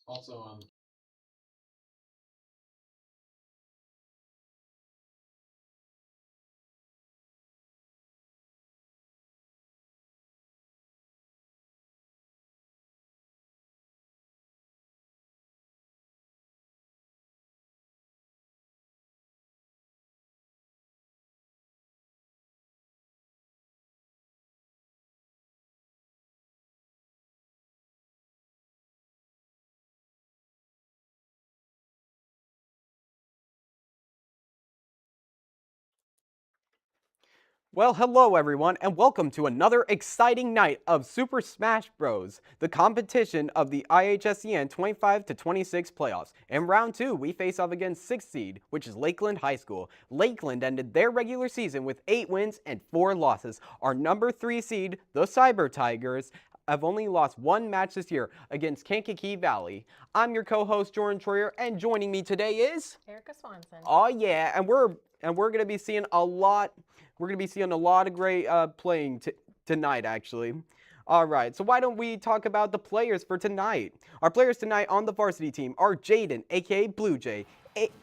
Also, Well, hello everyone, and welcome to another exciting night of Super Smash Bros., the competition of the IHSEN 25 to 26 playoffs. In round 2, we face off against 6th seed, which is Lakeland High School. Lakeland ended their regular season with 8 wins and 4 losses. Our number 3 seed, the Cyber Tigers, have only lost 1 match this year against Kankakee Valley. I'm your co-host Jordan Troyer, and joining me today is Erica Swanson. Oh yeah, and we're gonna be seeing a lot. We're gonna be seeing a lot of great playing tonight, actually. All right, so why don't we talk about the players for tonight? Our players tonight on the varsity team are Jaden, aka Blue Jay,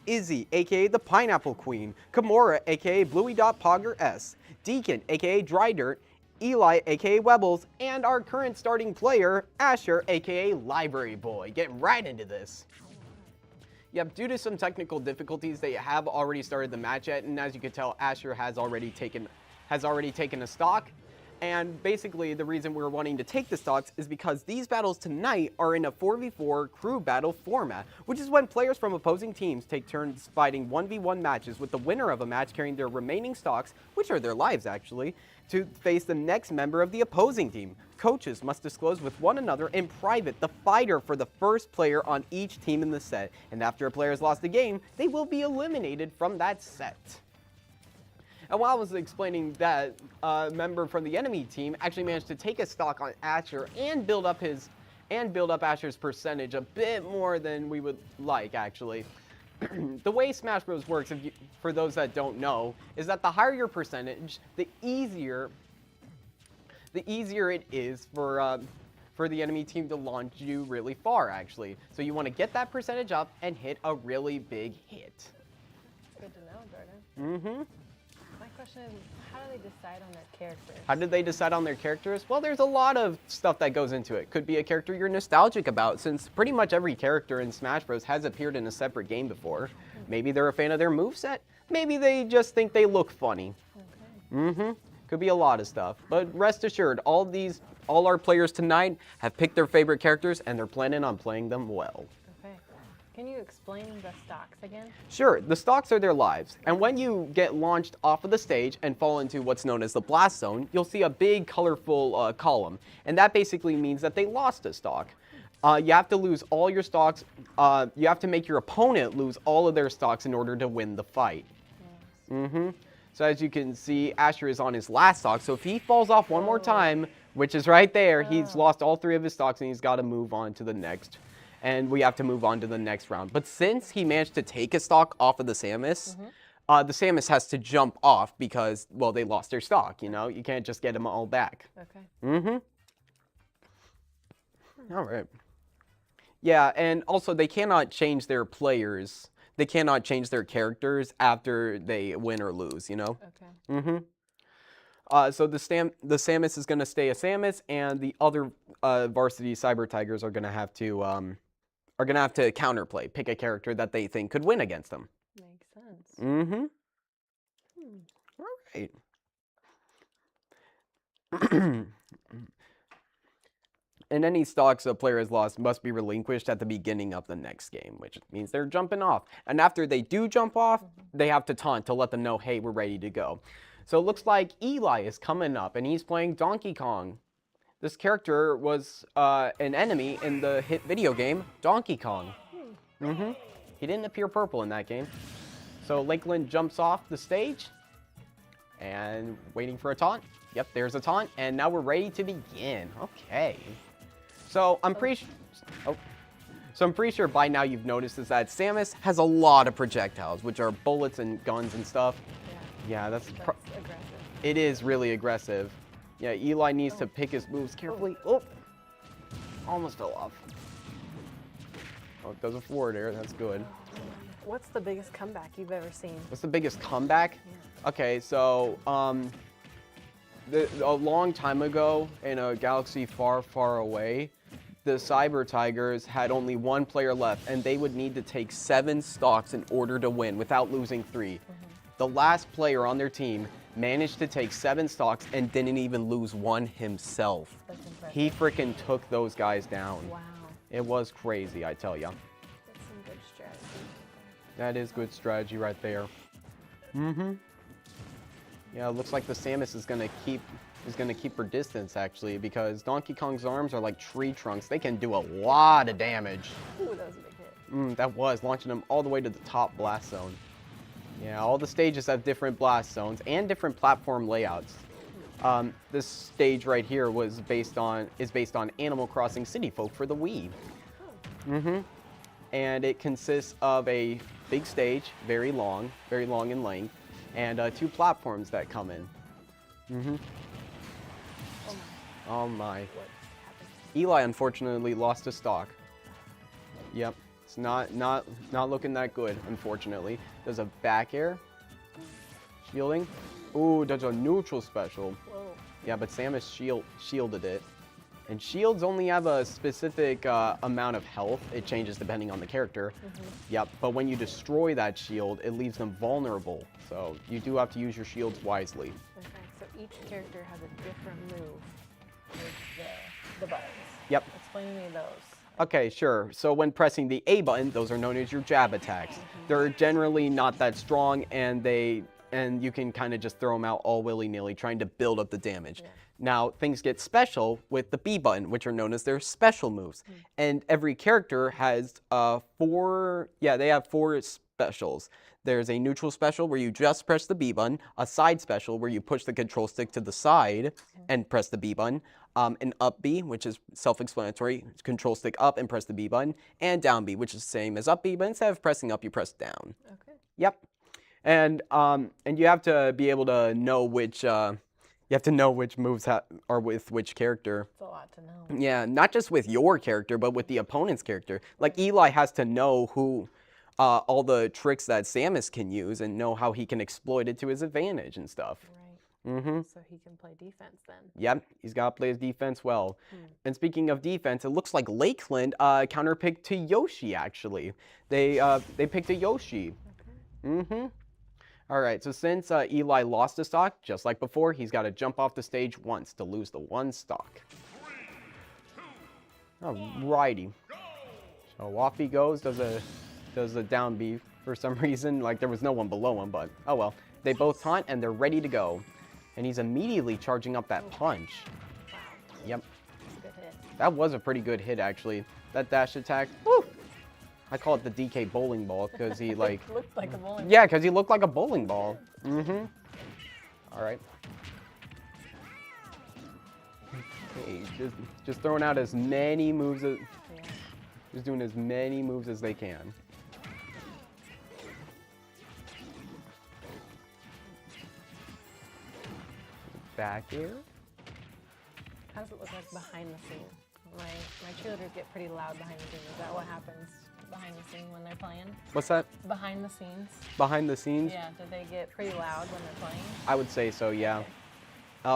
Izzy, aka the Pineapple Queen, Kimura, aka Bluey Dot Pogger S, Deacon, aka Dry Dirt, Eli, aka Webbles, and our current starting player, Asher, aka Library Boy. Getting right into this. Yep, due to some technical difficulties, they have already started the match yet, and as you can tell, Asher has already taken a stock. And basically, the reason we're wanting to take the stocks is because these battles tonight are in a 4v4 crew battle format, which is when players from opposing teams take turns fighting 1v1 matches, with the winner of a match carrying their remaining stocks, which are their lives actually, to face the next member of the opposing team. Coaches must disclose with one another in private the fighter for the first player on each team in the set, and after a player has lost a game, they will be eliminated from that set. And while I was explaining that, a member from the enemy team actually managed to take a stock on Asher and build up Asher's percentage a bit more than we would like, actually. The way Smash Bros. Works, for those that don't know, is that the higher your percentage, the easier it is for the enemy team to launch you really far, actually. So you want to get that percentage up and hit a really big hit. Good to know, Jordan. Mm-hmm. My question is, how do they decide on their characters? How did they decide on their characters? Well, there's a lot of stuff that goes into it. Could be a character you're nostalgic about, since pretty much every character in Smash Bros. Has appeared in a separate game before. Maybe they're a fan of their moveset. Maybe they just think they look funny. Okay. Mm-hmm. Could be a lot of stuff. But rest assured, all our players tonight have picked their favorite characters, and they're planning on playing them well. Okay. Can you explain the stocks again? Sure, the stocks are their lives, and when you get launched off of the stage and fall into what's known as the blast zone, you'll see a big colorful column, and that basically means that they lost a stock. You have to lose all your stocks, you have to make your opponent lose all of their stocks in order to win the fight. Yes. Mm-hmm. So as you can see, Asher is on his last stock, so if he falls off one more time, which is right there, he's lost all 3 of his stocks and he's got to move on to the next. And we have to move on to the next round. But since he managed to take a stock off of the Samus, the Samus has to jump off because, well, they lost their stock, you know? You can't just get them all back. Okay. Mm-hmm. All right. Yeah, and also they cannot change their players. They cannot change their characters after they win or lose, you know? Okay. Mm-hmm. So the Samus is going to stay a Samus, and the other varsity Cyber Tigers are going to have to counterplay, pick a character that they think could win against them. Makes sense. Mm-hmm. All right. And any stocks a player has lost must be relinquished at the beginning of the next game, which means they're jumping off. And after they do jump off, they have to taunt to let them know, hey, we're ready to go. So it looks like Eli is coming up, and he's playing Donkey Kong. This character was an enemy in the hit video game Donkey Kong. Mm-hmm. He didn't appear purple in that game. So Lakeland jumps off the stage and waiting for a taunt. Yep, there's a taunt, and now we're ready to begin. Okay. So I'm pretty sure by now you've noticed is that Samus has a lot of projectiles, which are bullets and guns and stuff. Yeah, that's aggressive. It is really aggressive. Yeah, Eli needs to pick his moves carefully. Oh, almost fell off. Oh, it does a forward air. That's good. What's the biggest comeback you've ever seen? What's the biggest comeback? Okay, so a long time ago in a galaxy far, far away, the Cyber Tigers had only one player left, and they would need to take 7 stocks in order to win without losing 3. The last player on their team managed to take 7 stocks and didn't even lose 1 himself. That's impressive. He freaking took those guys down. Wow. It was crazy, I tell ya. That's some good strategy. That is good strategy right there. Yeah, it looks like the Samus is gonna keep her distance actually, because Donkey Kong's arms are like tree trunks. They can do a lot of damage. Ooh, that was a big hit. That was launching them all the way to the top blast zone. Yeah, all the stages have different blast zones and different platform layouts. This stage right here is based on Animal Crossing City Folk for the Wii. And it consists of a big stage, very long in length, and 2 platforms that come in. Oh my. What happened? Eli unfortunately lost a stock. Yep, it's not looking that good, unfortunately. There's a back air, shielding. Ooh, does a neutral special. Whoa. Yeah, but Samus shielded it. And shields only have a specific amount of health. It changes depending on the character. Yep, but when you destroy that shield, it leaves them vulnerable. So you do have to use your shields wisely. Okay, so each character has a different move with the buttons. Yep. Explain to me those. Okay, sure. So when pressing the A button, those are known as your jab attacks. They're generally not that strong, and you can kind of just throw them out all willy-nilly, trying to build up the damage. Now, things get special with the B button, which are known as their special moves. And every character has 4 specials. There's a neutral special where you just press the B button, a side special where you push the control stick to the side and press the B button, an up B, which is self-explanatory, control stick up and press the B button, and down B, which is the same as up B, but instead of pressing up, you press down. Okay. Yep. And you have to be able to know which moves are with which character. It's a lot to know. Yeah, not just with your character, but with the opponent's character. Like Eli has to know who all the tricks that Samus can use and know how he can exploit it to his advantage and stuff. Right. So he can play defense then. Yep, he's got to play his defense well. And speaking of defense, it looks like Lakeland counterpicked to Yoshi, actually. They picked a Yoshi. Okay. All right, so since Eli lost a stock, just like before, he's got to jump off the stage once to lose the 1 stock. Alrighty. So off he goes, does a down B for some reason. Like there was no one below him, but oh well. They both taunt and they're ready to go. And he's immediately charging up that punch. Wow. Yep. That's a good hit. That was a pretty good hit, actually. That dash attack, woo! I call it the DK bowling ball because he like... Looked like a bowling ball. Yeah, because he looked like a bowling ball. All right. Okay, just throwing out as many moves as... Just doing as many moves as they can. Back air. How does it look like behind the scenes? My cheerleaders get pretty loud behind the scenes. Is that what happens behind the scene when they're playing? What's that? Behind the scenes? Behind the scenes? Yeah, do they get pretty loud when they're playing? I would say so, yeah.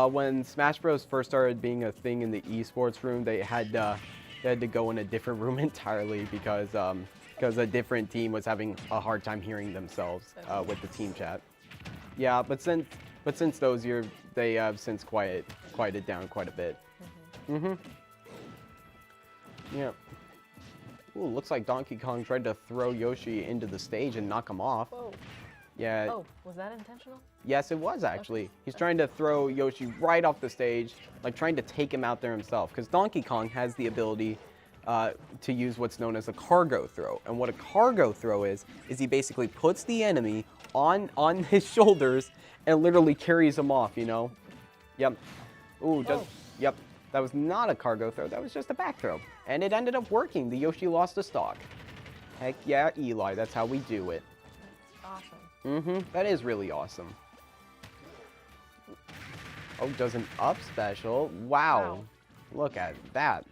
When Smash Bros. First started being a thing in the esports room, they had to go in a different room entirely because a different team was having a hard time hearing themselves with the team chat. Yeah, but since those years, they have since quieted down quite a bit. Yeah. Ooh, looks like Donkey Kong tried to throw Yoshi into the stage and knock him off. Whoa. Yeah. Oh, was that intentional? Yes, it was actually. He's trying to throw Yoshi right off the stage, like trying to take him out there himself. Because Donkey Kong has the ability to use what's known as a cargo throw. And what a cargo throw is he basically puts the enemy on his shoulders and literally carries him off, you know? Yep. Ooh, yep. That was not a cargo throw, that was just a back throw. And it ended up working. The Yoshi lost a stock. Heck yeah, Eli, that's how we do it. That's awesome. That is really awesome. Oh, does an up special. Wow. Look at that.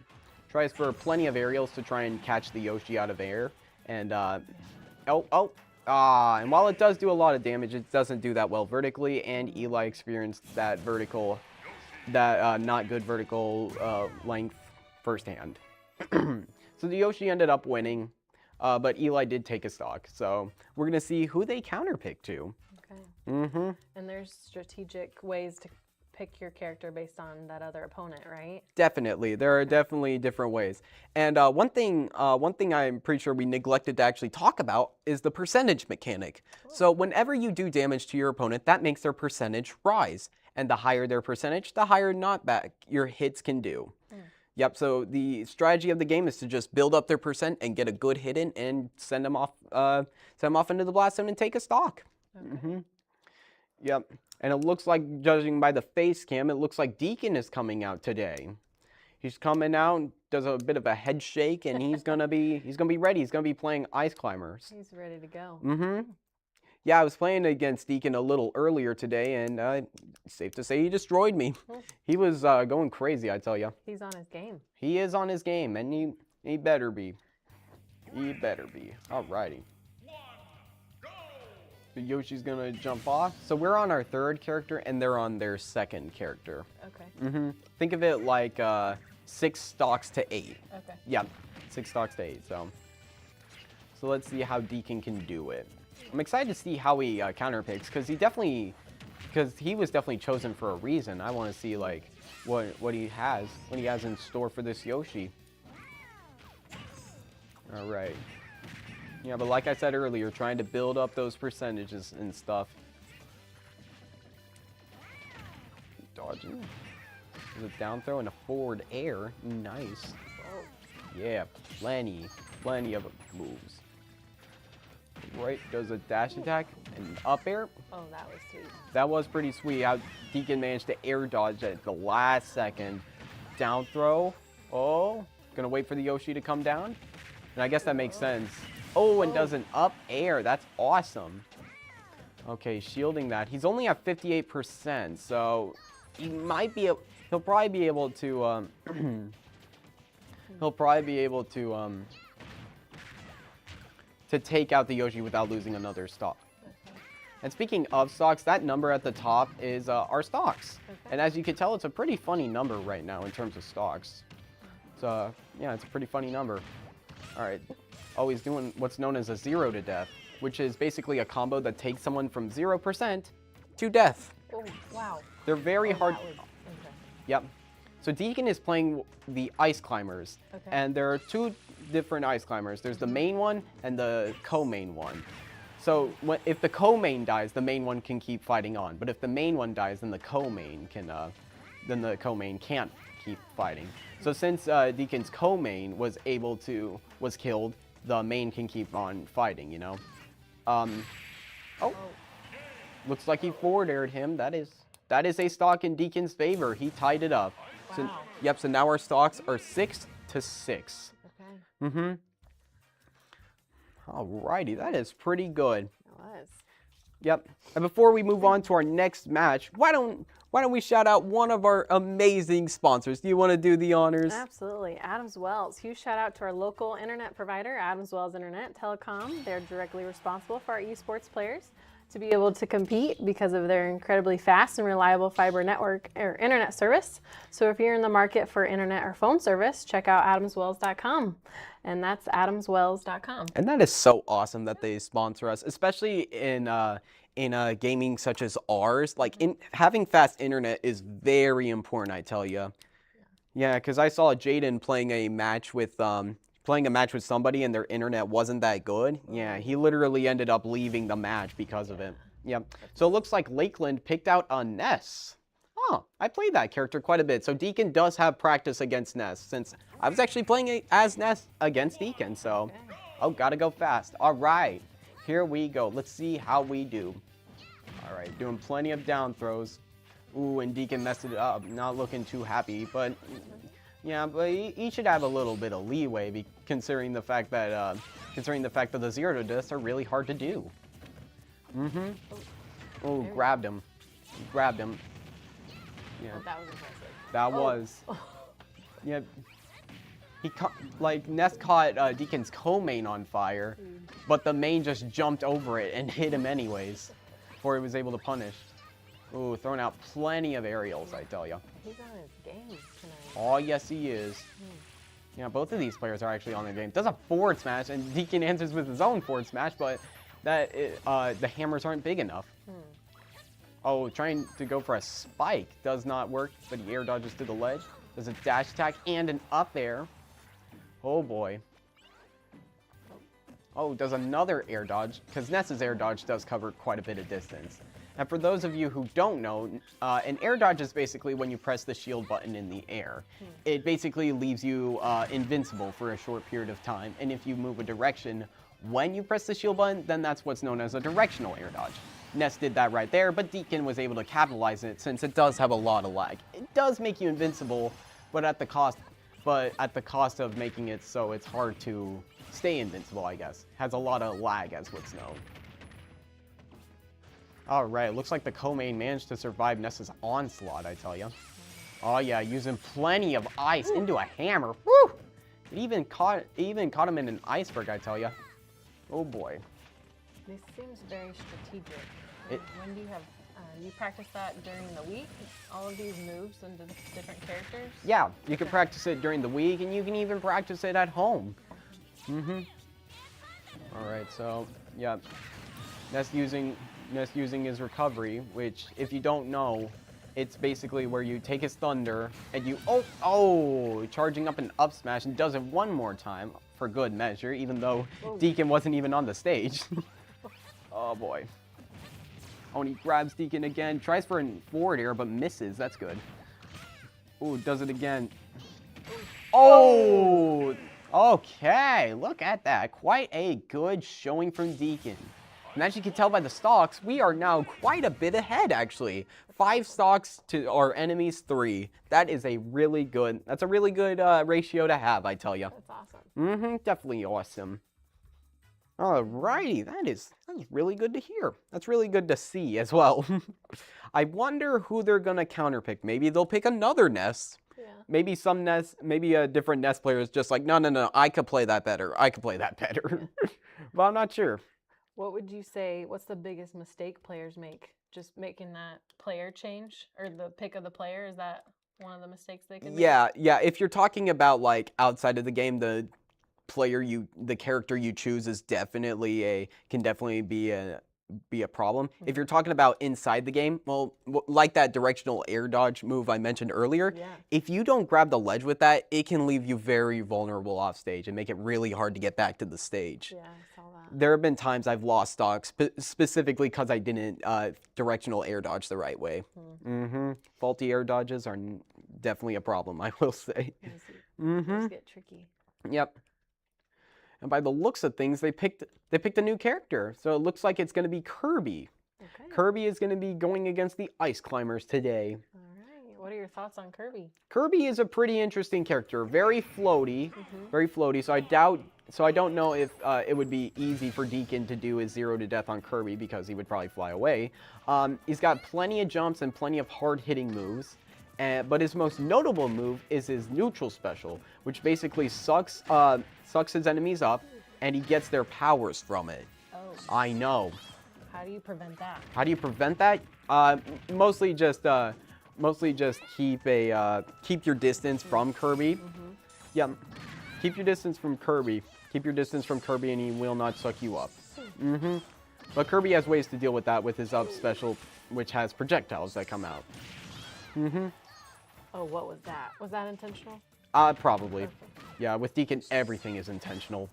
Tries for plenty of aerials to try and catch the Yoshi out of air. And, and while it does do a lot of damage, it doesn't do that well vertically, and Eli experienced that not good vertical length firsthand. So the Yoshi ended up winning, but Eli did take a stock. So we're going to see who they counterpick to. Okay. And there's strategic ways to pick your character based on that other opponent, right? Definitely. There are definitely different ways. And one thing I'm pretty sure we neglected to actually talk about is the percentage mechanic. Cool. So whenever you do damage to your opponent, that makes their percentage rise. And the higher their percentage, the higher knockback your hits can do. Yep, so the strategy of the game is to just build up their percent and get a good hit in and send them off into the blast zone and take a stock. Okay. Yep. And it looks like, judging by the face cam, it looks like Deacon is coming out today. He's coming out, does a bit of a head shake, and he's gonna be ready. He's gonna be playing Ice Climbers. He's ready to go. Yeah, I was playing against Deacon a little earlier today, and safe to say he destroyed me. He was going crazy, I tell you. He's on his game. He is on his game, and he better be. He better be. Alrighty. Yoshi's gonna jump off. So we're on our third character, and they're on their second character. Okay. Think of it like 6 stocks to 8. Okay. Yep, 6 stocks to 8. So let's see how Deacon can do it. I'm excited to see how he counterpicks, because he was definitely chosen for a reason. I want to see like what he has in store for this Yoshi. All right. Yeah, but like I said earlier, trying to build up those percentages and stuff. Dodging. There's a down throw and a forward air. Nice. Whoa. Yeah, plenty of moves. Right, does a dash attack and up air. Oh, that was sweet. That was pretty sweet how Deacon managed to air dodge at the last second. Down throw. Oh, gonna wait for the Yoshi to come down. And I guess that makes sense. Oh, and does an up air. That's awesome. Okay, shielding that. He's only at 58%, so he might be. He'll probably be able to. To take out the Yoshi without losing another stock. Okay. And speaking of stocks, that number at the top is our stocks. Okay. And as you can tell, it's a pretty funny number right now in terms of stocks. So yeah, it's a pretty funny number. All right. Oh, he's doing what's known as a 0 to death, which is basically a combo that takes someone from 0% to death. Oh, wow. They're very hard. Okay. Yep. So Deacon is playing the Ice Climbers. Okay. And there are 2 different Ice Climbers. There's the main one and the co-main one. So if the co-main dies, the main one can keep fighting on. But if the main one dies, then the co-main can't keep fighting. So since Deacon's co-main was killed, the main can keep on fighting, you know. Looks like he forward aired him. That is a stock in Deacon's favor. He tied it up. Wow. So, yep, so now our stocks are 6 to 6. Okay. Alrighty, that is pretty good. It was. Yep. And before we move on to our next match, why don't we shout out one of our amazing sponsors? Do you want to do the honors? Absolutely. Adams Wells. Huge shout out to our local internet provider, Adams Wells Internet Telecom. They're directly responsible for our esports players to be able to compete because of their incredibly fast and reliable fiber network or internet service. So if you're in the market for internet or phone service, check out adamswells.com. And that's adamswells.com. And that is so awesome that they sponsor us, especially in gaming such as ours. Like, having fast internet is very important, I tell you. Yeah, because I saw Jaden playing a match with somebody and their internet wasn't that good. Yeah, he literally ended up leaving the match because of it. Yeah. So it looks like Lakeland picked out a Ness. Huh, I played that character quite a bit. So Deacon does have practice against Ness, since I was actually playing as Ness against Deacon. So, oh, gotta go fast. All right, here we go. Let's see how we do. All right, doing plenty of down throws. Ooh, and Deacon messed it up. Not looking too happy, but yeah, but he should have a little bit of leeway, considering the fact that the 0 to deaths are really hard to do. Oh, grabbed him. Grabbed him. Yeah. That was impressive. That was. Yep. Ness caught Deacon's co-main on fire, but the main just jumped over it and hit him anyways, before he was able to punish. Ooh, throwing out plenty of aerials, I tell ya. He's on his game tonight. Oh, yes, he is. Yeah, both of these players are actually on their game. Does a forward smash, and Deacon answers with his own forward smash, but the hammers aren't big enough. Oh, trying to go for a spike does not work, but he air dodges to the ledge. Does a dash attack and an up air. Oh boy. Oh, does another air dodge, because Ness's air dodge does cover quite a bit of distance. And for those of you who don't know, an air dodge is basically when you press the shield button in the air. It basically leaves you invincible for a short period of time, and if you move a direction when you press the shield button, then that's what's known as a directional air dodge. Ness did that right there, but Deacon was able to capitalize on it since it does have a lot of lag. It does make you invincible, but at the cost of making it so it's hard to stay invincible, I guess. Has a lot of lag, as what's known. All right, looks like the co-main managed to survive Ness's onslaught, I tell ya. Oh yeah, using plenty of ice into a hammer. Woo! It even caught him in an iceberg, I tell ya. Oh boy. This seems very strategic. When do you have, you practice that during the week? All of these moves and the different characters? Yeah, you can practice it during the week, and you can even practice it at home. All right, so yeah, Ness using his recovery, which if you don't know, it's basically where you take his thunder and you charging up an up smash and does it one more time for good measure, even though Deacon wasn't even on the stage. Oh boy. Oh, and he grabs Deacon again, tries for a forward air, but misses. That's good. Ooh, does it again. Oh! Okay, look at that. Quite a good showing from Deacon. And as you can tell by the stocks, we are now quite a bit ahead, actually. 5 stocks to our enemy's 3. That's a really good ratio to have, I tell you. That's awesome. Definitely awesome. Alrighty, that is really good to hear. That's really good to see as well. I wonder who they're gonna counterpick. Maybe they'll pick another Ness. Yeah. Maybe maybe a different Ness player is just like, no, I could play that better. I could play that better. But I'm not sure. What would you say, what's the biggest mistake players make? Just making that player change, or the pick of the player? Is that one of the mistakes they can make? Yeah. If you're talking about like outside of the game, the character you choose is can definitely be a problem. If you're talking about inside the game, well, like that directional air dodge move I mentioned earlier, if you don't grab the ledge with that, it can leave you very vulnerable off stage and make it really hard to get back to the stage. Yeah, I saw that. There have been times I've lost stocks specifically because I didn't directional air dodge the right way. Faulty air dodges are definitely a problem, I will say. Those get tricky. Yep. And by the looks of things, they picked a new character. So it looks like it's going to be Kirby. Okay. Kirby is going to be going against the Ice Climbers today. All right. What are your thoughts on Kirby? Kirby is a pretty interesting character. Very floaty. Very floaty. So I don't know if it would be easy for Deacon to do his 0 to death on Kirby because he would probably fly away. He's got plenty of jumps and plenty of hard-hitting moves. But his most notable move is his neutral special, which basically sucks his enemies up, and he gets their powers from it. Oh. I know. How do you prevent that? How do you prevent that? Mostly just keep your distance from Kirby. Yeah, keep your distance from Kirby. Keep your distance from Kirby, and he will not suck you up. But Kirby has ways to deal with that with his up special, which has projectiles that come out. Oh, what was that? Was that intentional? Probably. Okay. Yeah, with Deacon, everything is intentional.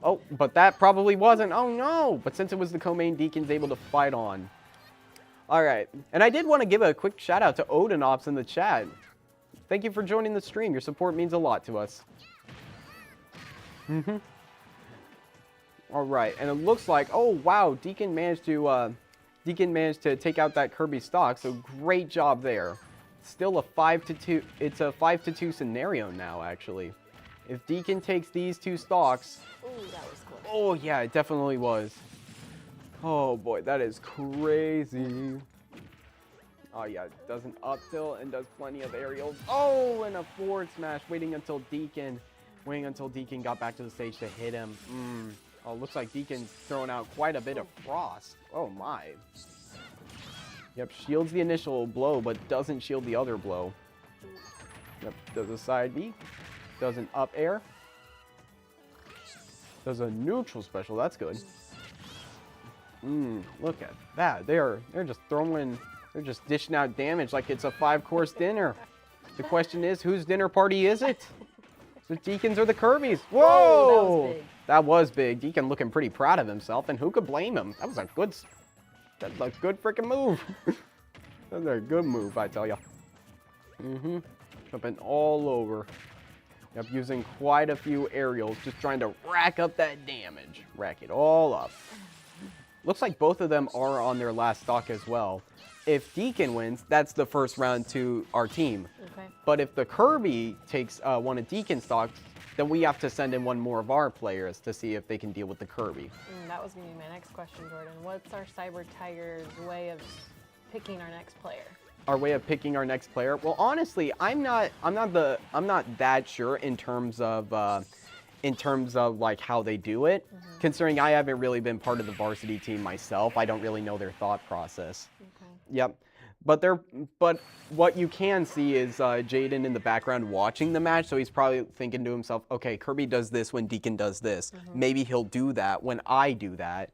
Oh, but that probably wasn't. Oh, no. But since it was the co-main, Deacon's able to fight on. All right. And I did want to give a quick shout out to Odinops in the chat. Thank you for joining the stream. Your support means a lot to us. All right. And it looks like, oh, wow, Deacon managed to take out that Kirby stock. So great job there. Still a 5-2. It's a 5-2 scenario now, actually. If Deacon takes these 2 stocks. Ooh, that was close. Oh yeah, it definitely was. Oh boy, that is crazy. Oh yeah, does an up tilt and does plenty of aerials. Oh, and a forward smash, waiting until Deacon Waiting until Deacon got back to the stage to hit him. Oh, looks like Deacon's throwing out quite a bit of frost. Oh my. Yep, shields the initial blow, but doesn't shield the other blow. Yep, does a side B. Does an up air. Does a neutral special. That's good. Look at that. They're just throwing, they're just dishing out damage like it's a 5-course dinner. The question is, whose dinner party is it? The Deacons or the Kirby's? Whoa! That was big. Deacon looking pretty proud of himself, and who could blame him? That's a good freaking move. That's a good move, I tell ya. Jumping all over. Yep, using quite a few aerials, just trying to rack up that damage. Rack it all up. Looks like both of them are on their last stock as well. If Deacon wins, that's the first round to our team. Okay. But if the Kirby takes one of Deacon's stocks, then we have to send in one more of our players to see if they can deal with the Kirby. That was going to be my next question, Jordan. What's our Cyber Tiger's way of picking our next player? Our way of picking our next player? Well, honestly, I'm not that sure in terms of like how they do it. Considering I haven't really been part of the varsity team myself, I don't really know their thought process. Okay. Yep. But what you can see is Jaden in the background watching the match, so he's probably thinking to himself, okay, Kirby does this when Deacon does this. Maybe he'll do that when I do that,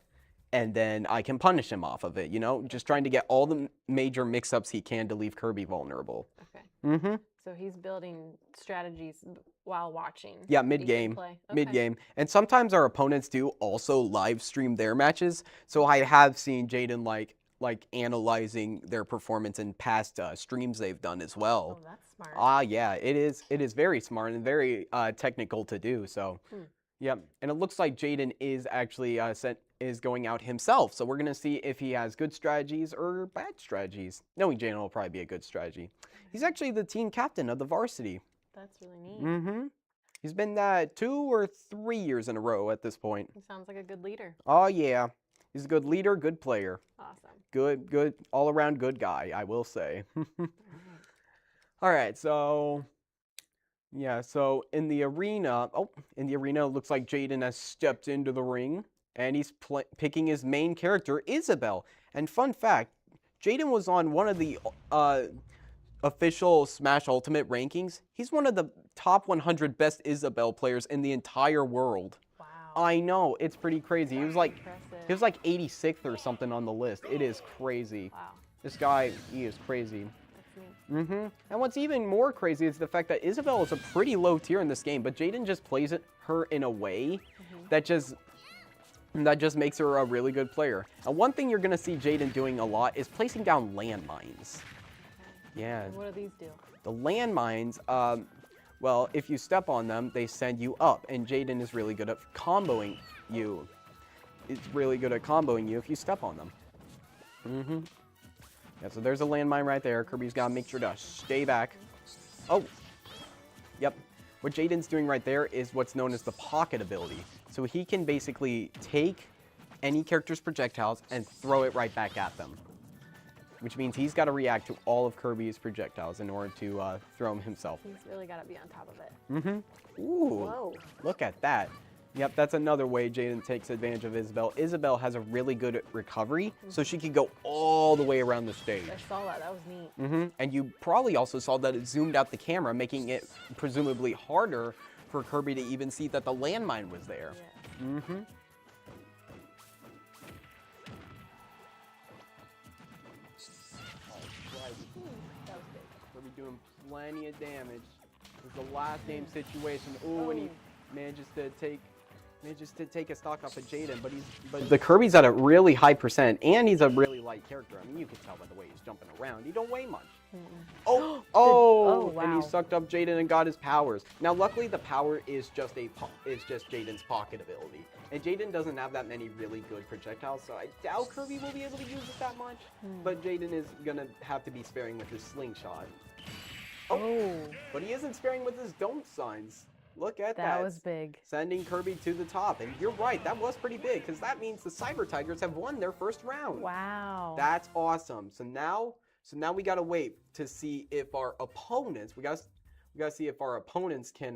and then I can punish him off of it, you know? Just trying to get all the major mix-ups he can to leave Kirby vulnerable. Okay. So he's building strategies while watching. Yeah, mid-game. Mid-game. And sometimes our opponents do also live stream their matches, so I have seen Jaden like analyzing their performance in past streams they've done as well. Oh, that's smart. Yeah, it is very smart and very technical to do. So, yeah, and it looks like Jaden is actually is going out himself. So we're gonna see if he has good strategies or bad strategies. Knowing Jaden will probably be a good strategy. He's actually the team captain of the varsity. That's really neat. He's been 2 or 3 years in a row at this point. He sounds like a good leader. Oh yeah, he's a good leader, good player. Awesome. Good, all around good guy, I will say. All right, so yeah, so in the arena, it looks like Jaden has stepped into the ring, and he's picking his main character, Isabel. And fun fact, Jaden was on one of the official Smash Ultimate rankings. He's one of the top 100 best Isabel players in the entire world. Wow. I know, it's pretty crazy. He was like Impressive. 86th or something on the list. It is crazy. Wow. This guy, he is crazy. That's neat. And what's even more crazy is the fact that Isabel is a pretty low tier in this game, but Jaden just plays her in a way that just makes her a really good player. And one thing you're going to see Jaden doing a lot is placing down landmines. Yeah. And what do these do? The landmines, well, if you step on them, they send you up, and Jaden is really good at comboing you. It's really good at comboing you if you step on them. Yeah, so there's a landmine right there. Kirby's got to make sure to stay back. Oh, yep. What Jaden's doing right there is what's known as the pocket ability. So he can basically take any character's projectiles and throw it right back at them, which means he's got to react to all of Kirby's projectiles in order to throw them himself. He's really got to be on top of it. Ooh, Whoa. look at that. Yep, that's another way Jaden takes advantage of Isabel. Isabel has a really good recovery, so she can go all the way around the stage. I saw that. That was neat. And you probably also saw that it zoomed out the camera, making it presumably harder for Kirby to even see that the landmine was there. Yeah. That was big. Kirby doing plenty of damage. It was the last game situation. Ooh, and he manages to take a stock off of Jaden, but the Kirby's at a really high percent, and he's a really light character. I mean, you can tell by the way he's jumping around. He don't weigh much. Oh, And wow. he sucked up Jaden and got his powers. Now, luckily, the power is just Jaden's pocket ability, and Jaden doesn't have that many really good projectiles, so I doubt Kirby will be able to use it that much. But Jaden is gonna have to be sparing with his slingshot. But he isn't sparing with his don't signs. Look at that. That was big. Sending Kirby to the top. And you're right, that was pretty big, because that means the Cyber Tigers have won their first round. Wow. That's awesome. So now we gotta wait to see if our opponents, we gotta see if our opponents can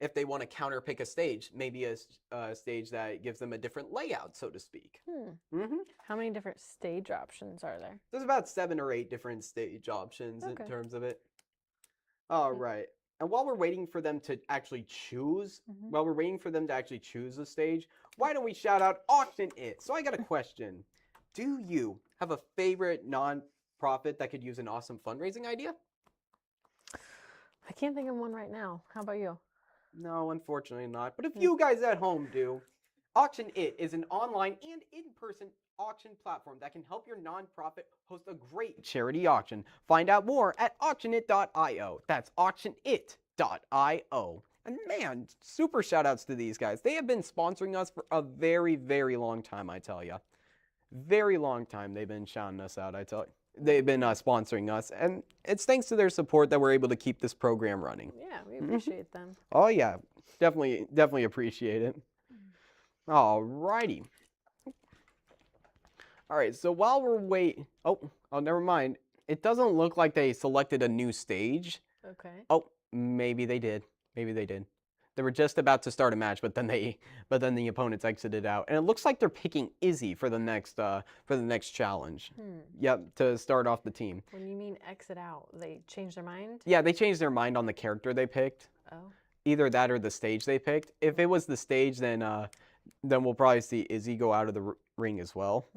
if they want to counterpick a stage, maybe a stage that gives them a different layout, so to speak. How many different stage options are there? There's about 7 or 8 different stage options in terms of it. All right. And while we're waiting for them to actually choose, a stage, why don't we shout out Auction It? So I got a question. Do you have a favorite non-profit that could use an awesome fundraising idea? I can't think of one right now. How about you? No, unfortunately not. But if you guys at home do, Auction It is an online and in-person auction platform that can help your nonprofit host a great charity auction. Find out more at auctionit.io. That's auctionit.io. And man, super shout outs to these guys. They have been sponsoring us for a very, very long time, I tell you. Very long time they've been shouting us out, I tell you. They've been sponsoring us, and it's thanks to their support that we're able to keep this program running. Yeah, we appreciate them. Oh yeah, definitely appreciate it. Alrighty. All right, so while we're waiting, oh, never mind. It doesn't look like they selected a new stage. Okay. Oh, maybe they did. Maybe they did. They were just about to start a match, but then the opponents exited out, and it looks like they're picking Izzy for the next challenge. Yep, to start off the team. When you mean exit out, they changed their mind? Yeah, they changed their mind on the character they picked. Oh. Either that or the stage they picked. If it was the stage, then we'll probably see Izzy go out of the ring as well.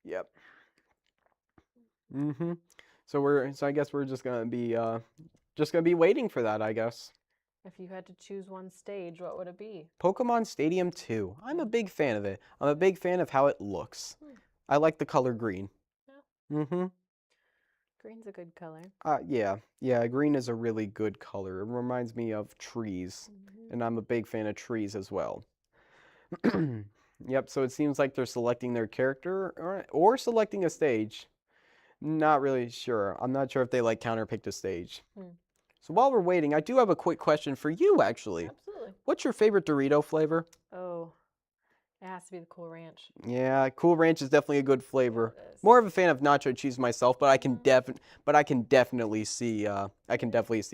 Yep. So I guess we're just gonna be waiting for that, I guess. If you had to choose one stage, what would it be? Pokemon Stadium 2. I'm a big fan of it. I'm a big fan of how it looks. I like the color green. Yeah. Green's a good color. Yeah, green is a really good color. It reminds me of trees, and I'm a big fan of trees as well. Yep, so it seems like they're selecting their character or selecting a stage. Not really sure. I'm not sure if they counterpicked a stage. So while we're waiting, I do have a quick question for you, actually. Absolutely. What's your favorite Dorito flavor? Oh, it has to be the Cool Ranch. Yeah, Cool Ranch is definitely a good flavor. More of a fan of nacho cheese myself, but I can definitely see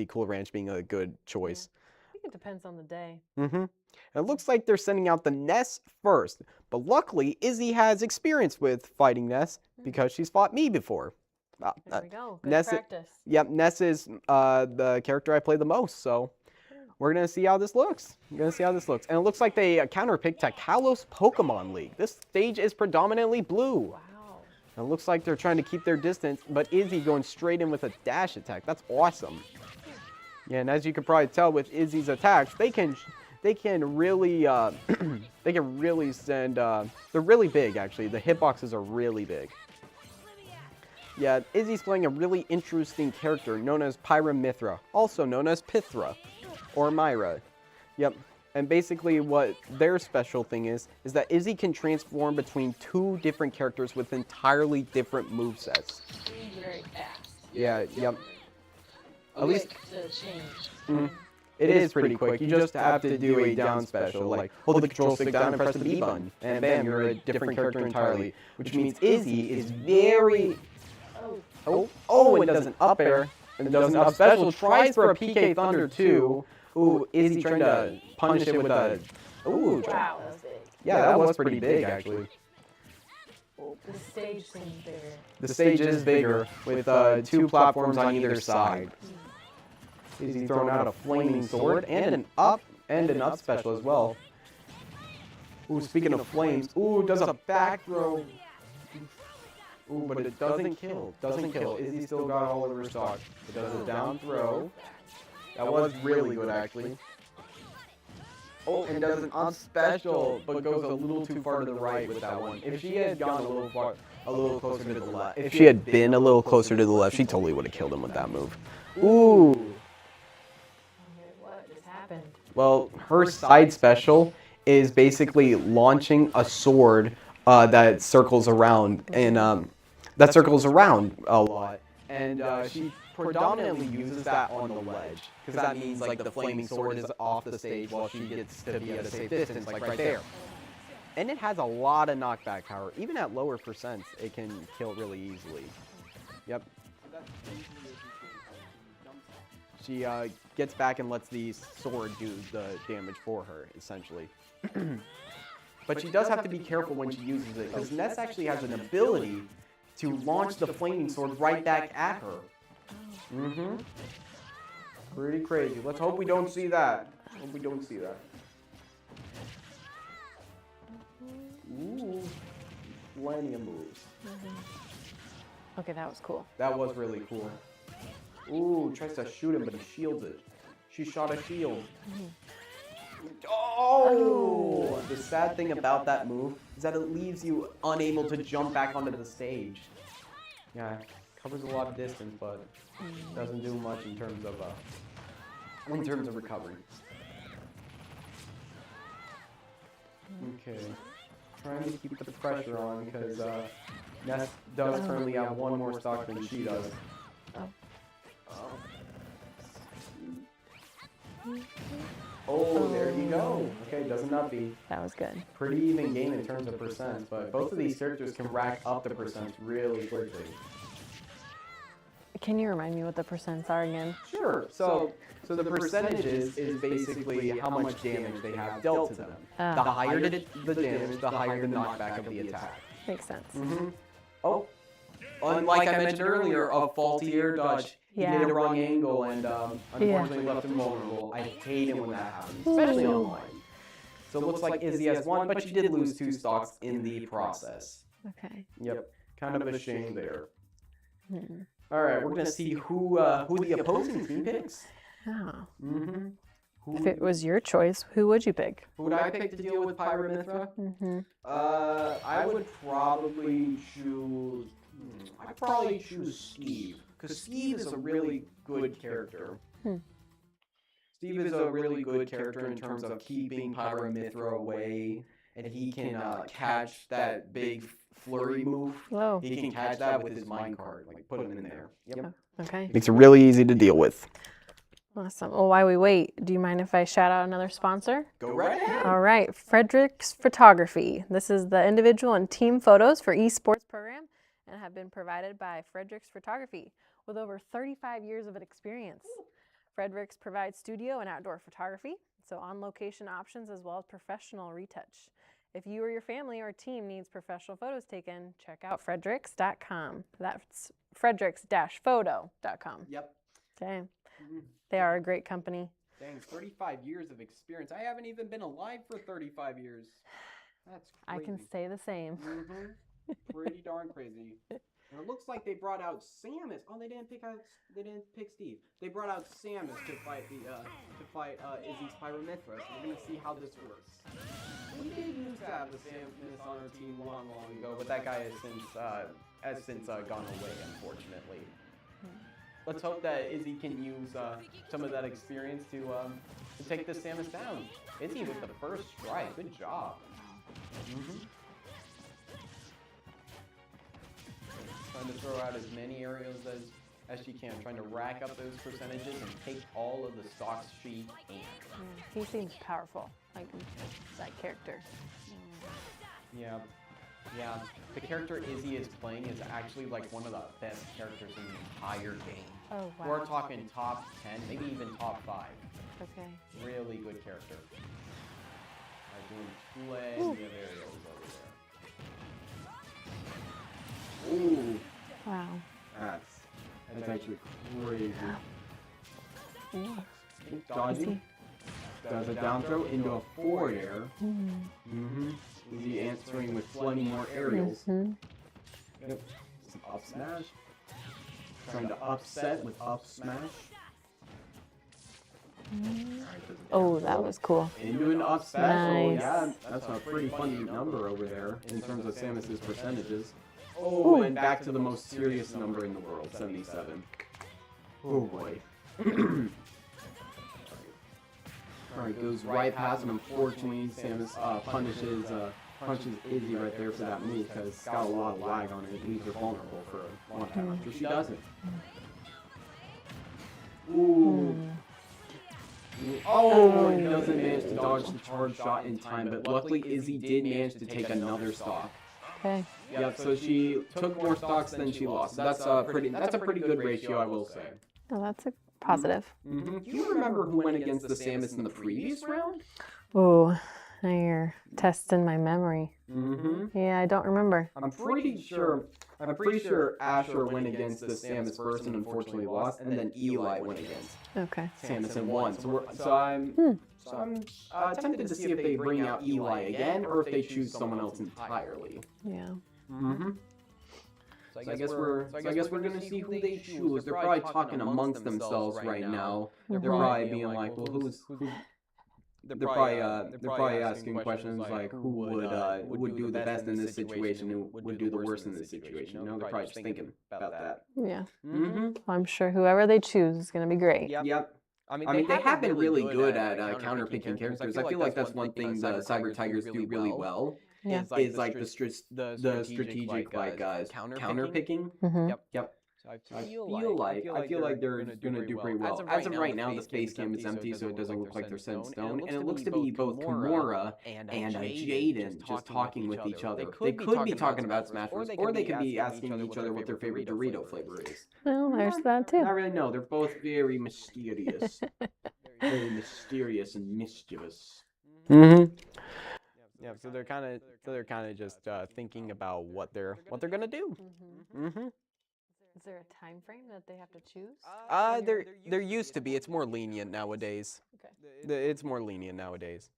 Cool Ranch being a good choice. I think it depends on the day. And it looks like they're sending out the Ness first, but luckily Izzy has experience with fighting Ness because she's fought me before. There we go. Good Ness, practice. Yep, Ness is the character I play the most, so we're going to see how this looks. And it looks like they counterpicked to Kalos Pokemon League. This stage is predominantly blue. Wow. And it looks like they're trying to keep their distance, but Izzy going straight in with a dash attack. That's awesome. Yeah, and as you can probably tell with Izzy's attacks, they can really send. They're really big, actually. The hitboxes are really big. Yeah, Izzy's playing a really interesting character known as Pyramithra, also known as Pithra, or Myra. Yep, and basically what their special thing is that Izzy can transform between 2 different characters with entirely different movesets. Very fast. Yeah, yep. At least to change. it is pretty quick. You just have to do a down special, like hold the control stick down and press the B button, and bam, you're a different character entirely. Which means Izzy is very... Oh, and does an up air, and does an up special, tries for a PK Thunder too. Ooh, Izzy trying to punish it with a... Ooh, Wow, that was big. yeah, that was pretty big, actually. The stage seems bigger. The stage is bigger, with 2 platforms on either side. Izzy throwing out a flaming sword and an up special as well. Ooh, speaking of flames, ooh, does a back throw. Ooh, but it doesn't kill. Izzy still got all of her stock. It does a down throw. That was really good, actually. Oh, and does an up special, but goes a little too far to the right with that one. If she had gone a little closer to the left. If she had been a little closer to the left, she totally would have killed him with that move. Ooh. What just happened? Well, her side special is basically launching a sword that circles around and a lot. And she predominantly uses that on the ledge because that means the flaming sword is off the stage while she gets to be at a safe distance, right there. And it has a lot of knockback power. Even at lower percents, it can kill really easily. Yep. she gets back and lets the sword do the damage for her, essentially. But she does have to be careful when she uses it, because Ness actually has an ability to launch the flaming sword right back at her. Mm-hmm. Pretty crazy. Let's hope we don't see that. Hope we don't see that. Ooh. Plenty of moves. Okay, that was cool. That was really cool. Ooh, tries to shoot him, but he shields it. She shot a shield. Oh! The sad thing about that move is that it leaves you unable to jump back onto the stage. Yeah, covers a lot of distance, but doesn't do much in terms of recovery. Okay, trying to keep the pressure on because Ness does currently have one more stock than she does. Oh, there you go. Okay, doesn't uppy. That was good. Pretty even game in terms of percents, but both of these characters can rack up the percents really quickly. Can you remind me what the percents are again? Sure. So the percentages is basically how much damage they have dealt to them. The higher the damage, the higher the knockback of the attack. Makes sense. Oh, unlike I mentioned earlier, a faulty air dodge. He did a wrong angle and unfortunately left him vulnerable. I hate it when that happens, especially online. So it looks like Izzy has won, but she did lose 2 stocks in the process. Okay. Yep, kind of a shame there. All right, we're gonna see who the opposing team picks. Oh. If it was your choice, who would you pick? Who would I pick to deal with Pyramithra? I would probably choose. I'd probably choose Steve, because Steve is a really good character. Steve is a really good character in terms of keeping Pyramithra away, and he can catch that big flurry move. Whoa. He can catch that with his minecart, like put him in there. Yep. Okay. Makes it really easy to deal with. Awesome. Well, while we wait, do you mind if I shout out another sponsor? Go right ahead. All right, Frederick's Photography. This is the individual and team photos for esports program and have been provided by Frederick's Photography with over 35 years of experience. Frederick's provides studio and outdoor photography, so on-location options as well as professional retouch. If you or your family or team needs professional photos taken, check out fredericks.com. That's fredericks-photo.com. Yep. Okay. They are a great company. Dang, 35 years of experience. I haven't even been alive for 35 years. That's crazy. I can say the same. Pretty darn crazy. And it looks like they brought out Samus. Oh, they didn't pick Steve. They brought out Samus to fight Izzy's Pyramithra. So we're gonna see how this works. We did used to have the Samus on our team long ago, but that guy has since gone away, unfortunately. Let's hope that Izzy can use some of that experience to take this Samus down. Izzy with the first strike. Good job. Trying to throw out as many areas as she can, trying to rack up those percentages and take all of the stocks she can. He seems powerful, like that character. Yeah. The character Izzy is playing is actually like one of the best characters in the entire game. Oh, wow. We're talking top 10, maybe even top 5. Okay. Really good character. Doing plenty of aerials over there. Ooh. Wow. That's actually crazy. Dodging. Does a down throw into a forward air. Izzy answering with plenty more aerials. Yep. Some up smash. Trying to upset with up smash. Oh, that was cool. Into an up smash. Nice. Yeah, that's a pretty funny number over there in terms of Samus's percentages. Oh, and back to the most serious number in the world, 77. Oh boy. Alright, goes right past him. Unfortunately, Samus punches Izzy right there for that move because it's got a lot of lag on it. It leaves her vulnerable for one time after she doesn't. Ooh. Oh, he doesn't manage to dodge the charge shot in time, but luckily Izzy did manage to take another stock. Okay. Yep, so she took more stocks than she lost. So that's a pretty good ratio, I will say. Oh, positive. Do you remember who went against the Samus in the previous round? Oh, now you're testing my memory. Yeah, I don't remember. I'm pretty sure Asher went against the Samus first and unfortunately lost, and then Eli went against Okay. Samus and won. So I'm tempted to see if they bring out Eli again or if they choose someone else entirely. Yeah. So I guess we're gonna see who they choose. They're probably talking amongst themselves right now. They're probably being like, well, who's they're probably asking questions like who would do the best in this situation, who would do the worst in this situation. You know, they're probably just thinking about that. Yeah. I'm sure whoever they choose is going to be great. Yep. I mean, they have been really good at counterpicking characters. I feel like that's one thing the Cyber Tigers do really well. Yeah. Is like the strategic counterpicking. Yep. So I feel like they're gonna do pretty well. As of right now, the space cam is empty, so it doesn't look like they're set in stone, and it looks to be both Kimura and Jaden just talking with each other. They could be talking about Smash Bros, or they could be asking each other what their favorite Dorito flavor is. Well, there's that too. I really know. They're both very mysterious, very mysterious and mischievous. Yeah, so they're kind of just thinking about what they're gonna do. Is there a time frame that they have to choose? There used to be. It's more lenient nowadays. Okay. It's more lenient nowadays.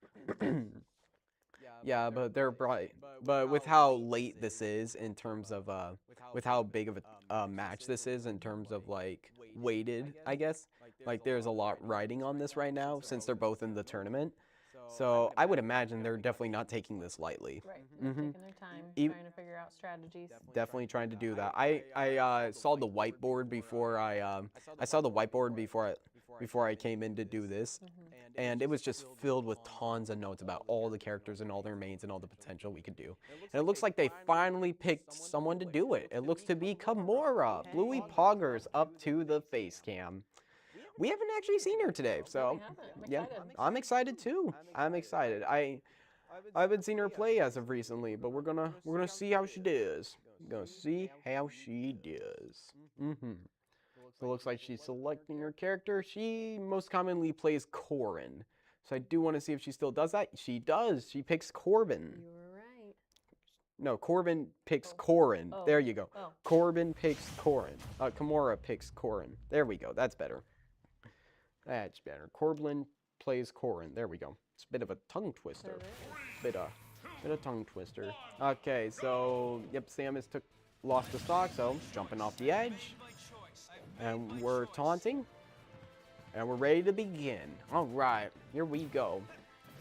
Yeah, but they're bright. But with how late this is in terms of with how big of a match this is in terms of like weighted, I guess. Like there's a lot riding on this right now since they're both in the tournament. So I would imagine they're definitely not taking this lightly. Right. They're taking their time, trying to figure out strategies. Definitely trying to do that. I saw the whiteboard before before I came in to do this, and it was just filled with tons of notes about all the characters and all their mains and all the potential we could do. And it looks like they finally picked someone to do it. It looks to be Kimura. Bluey Poggers up to the face cam. We haven't actually seen her today, so yeah, I'm excited too. I'm excited. I haven't seen her play as of recently, but we're gonna see how she does. Gonna see how she does. So it looks like she's selecting her character. She most commonly plays Corrin, so I do want to see if she still does that. She does. She picks Corbin. You were right. No, Corbin picks Corrin. There you go. Corbin picks Corrin. Kimura picks Corrin. There we go. That's better. That's better. Corbin plays Corrin. There we go. It's a bit of a tongue twister. Bit of tongue twister. Okay, so yep, Samus lost the stock, so jumping off the edge. And we're taunting. And we're ready to begin. Alright, here we go.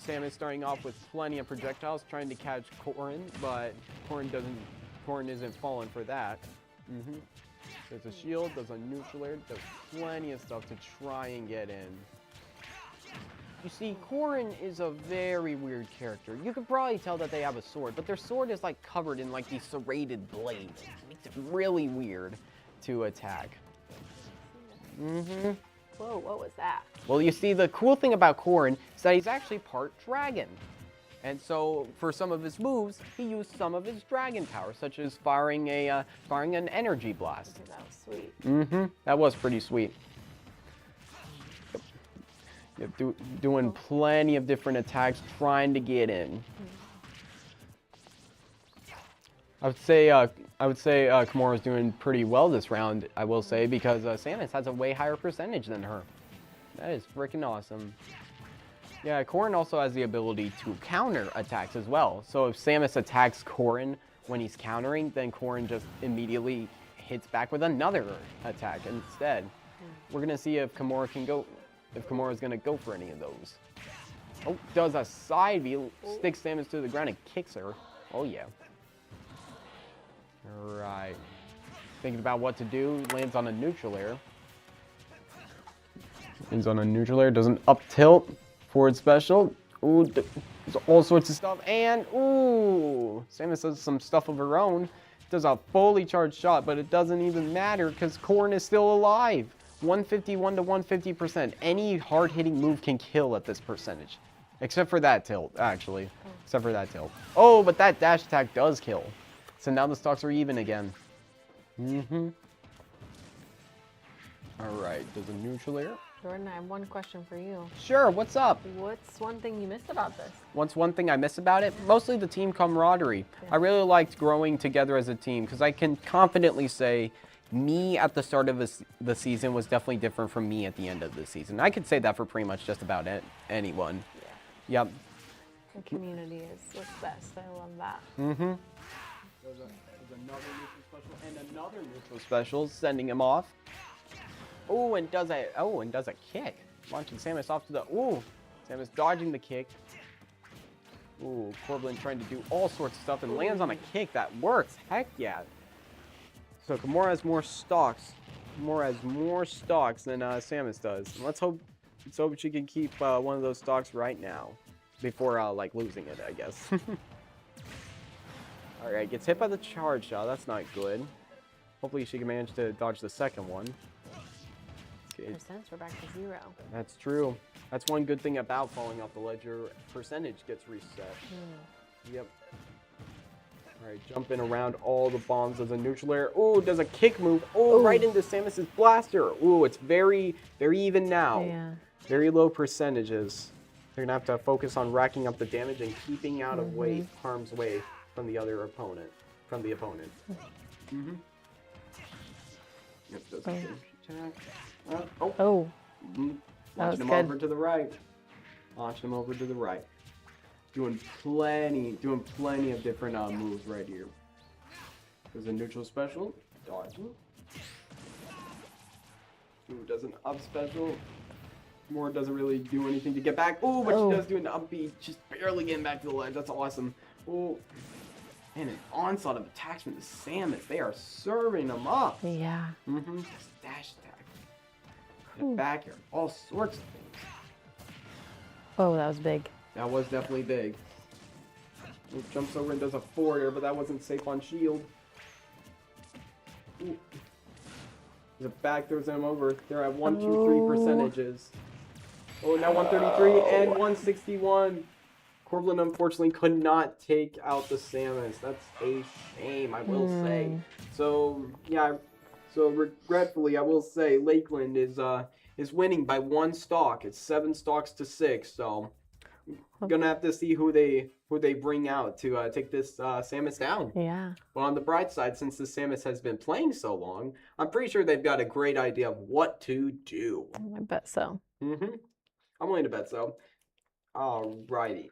Samus starting off with plenty of projectiles, trying to catch Corrin, but Corrin isn't falling for that. There's a shield, there's a neutral air, there's plenty of stuff to try and get in. You see, Corrin is a very weird character. You could probably tell that they have a sword, but their sword is like covered in like these serrated blades. It makes it really weird to attack. Whoa, what was that? Well, you see, the cool thing about Corrin is that he's actually part dragon. And so, for some of his moves, he used some of his dragon power, such as firing an energy blast. That was sweet. That was pretty sweet. Yep, doing plenty of different attacks, trying to get in. I would say Kimura's doing pretty well this round, I will say, because Samus has a way higher percentage than her. That is freaking awesome. Yeah, Corrin also has the ability to counter attacks as well. So if Samus attacks Corrin when he's countering, then Corrin just immediately hits back with another attack instead. We're gonna see if Kimura's gonna go for any of those. Oh, does a side V, sticks Samus to the ground and kicks her. Oh yeah. Alright. Thinking about what to do, lands on a neutral air. Lands on a neutral air, does an up tilt. Forward special. Ooh, there's all sorts of stuff. And, ooh, Samus does some stuff of her own. Does a fully charged shot, but it doesn't even matter because Corrin is still alive. 151 to 150%. Any hard-hitting move can kill at this percentage. Except for that tilt, actually. Except for that tilt. Oh, but that dash attack does kill. So now the stocks are even again. All right, does a neutral air? Jordan, I have one question for you. Sure, what's up? What's one thing you missed about this? What's one thing I miss about it? Mostly the team camaraderie. I really liked growing together as a team because I can confidently say me at the start of the season was definitely different from me at the end of the season. I could say that for pretty much just about anyone. Yeah. Yep. The community is what's best. I love that. Mm-hmm. There's another neutral special and another neutral special, sending him off. Oh, and does a kick. Launching Samus off to the, Samus dodging the kick. Ooh, Corbin trying to do all sorts of stuff and lands on a kick that works. Heck yeah. So Kimura has more stocks. Kimura has more stocks than Samus does. And let's hope she can keep one of those stocks right now before like losing it, I guess. All right, gets hit by the charge shot. That's not good. Hopefully she can manage to dodge the second one. Percents, we're back to 0. That's true. That's one good thing about falling off the ledge. Your percentage gets reset. Yep. All right, jumping around all the bombs as a neutral air. Oh, does a kick move. Oh, right into Samus's blaster. Oh, it's very, very even now. Yeah. Very low percentages. They're gonna have to focus on racking up the damage and keeping out of harm's way from the other opponent. Yep, does a attack. Launching him over to the right. Launching him over to the right. Doing plenty of different moves right here. There's a neutral special. Dodging. Ooh, does an up special. More doesn't really do anything to get back. Ooh, but she does do an up B. Just barely getting back to the ledge. That's awesome. Ooh. And an onslaught of attacks from the Samus. They are serving them up. Yeah. Dash attack. And back here. All sorts of things. Oh, that was big. That was definitely big. Ooh, jumps over and does a forward air, but that wasn't safe on shield. Ooh. There's a back throws him over. They're at 1, 2, 3 percentages. Oh, now 133 and 161. Corbin unfortunately could not take out the Samus. That's a shame, I will say. So yeah, so regretfully, I will say Lakeland is winning by 1 stock. It's 7 stocks to 6. So gonna have to see who they bring out to take this Samus down. Yeah. Well, on the bright side, since the Samus has been playing so long, I'm pretty sure they've got a great idea of what to do. I bet so. I'm willing to bet so. Alrighty.